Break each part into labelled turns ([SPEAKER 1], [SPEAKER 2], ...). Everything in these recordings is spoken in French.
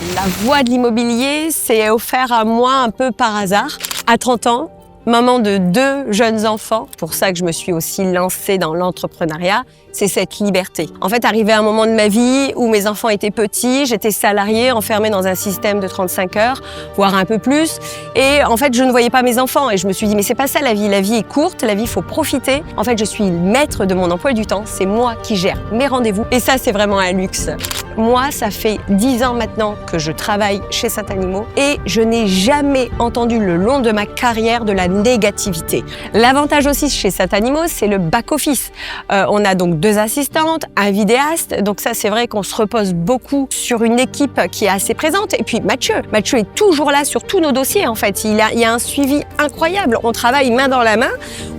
[SPEAKER 1] La voie de l'immobilier s'est offerte à moi un peu par hasard. À 30 ans, maman de 2 jeunes enfants, pour ça que je me suis aussi lancée dans l'entrepreneuriat, c'est cette liberté. En fait, arrivé à un moment de ma vie où mes enfants étaient petits, j'étais salariée, enfermée dans un système de 35 heures, voire un peu plus. Et en fait, je ne voyais pas mes enfants. Et je me suis dit, mais c'est pas ça la vie. La vie est courte, la vie, il faut profiter. En fait, je suis maître de mon emploi du temps. C'est moi qui gère mes rendez-vous. Et ça, c'est vraiment un luxe. Moi, ça fait 10 ans maintenant que je travaille chez Saint-Animaux et je n'ai jamais entendu le long de ma carrière de la négativité. L'avantage aussi chez Saint-Animaux, c'est le back-office. On a donc 2 assistantes, un vidéaste. Donc ça, c'est vrai qu'on se repose beaucoup sur une équipe qui est assez présente. Et puis Mathieu est toujours là sur tous nos dossiers en fait. Il y a un suivi incroyable. On travaille main dans la main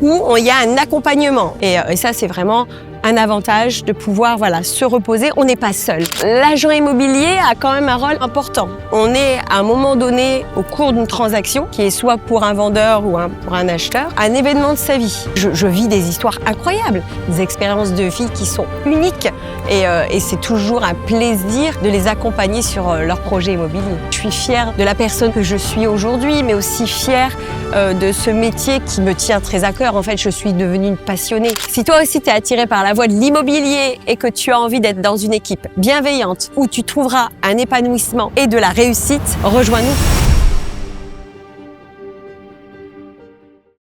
[SPEAKER 1] où il y a un accompagnement. Et ça, c'est vraiment un avantage de pouvoir se reposer. On n'est pas seul. L'agent immobilier a quand même un rôle important. On est à un moment donné au cours d'une transaction qui est soit pour un vendeur ou pour un acheteur, un événement de sa vie. Je vis des histoires incroyables, des expériences de vie qui sont uniques et c'est toujours un plaisir de les accompagner sur leur projet immobilier. Je suis fière de la personne que je suis aujourd'hui, mais aussi fière de ce métier qui me tient très à cœur. En fait, je suis devenue une passionnée. Si toi aussi tu es attiré par la voie de l'immobilier et que tu as envie d'être dans une équipe bienveillante où tu trouveras un épanouissement et de la réussite, rejoins-nous.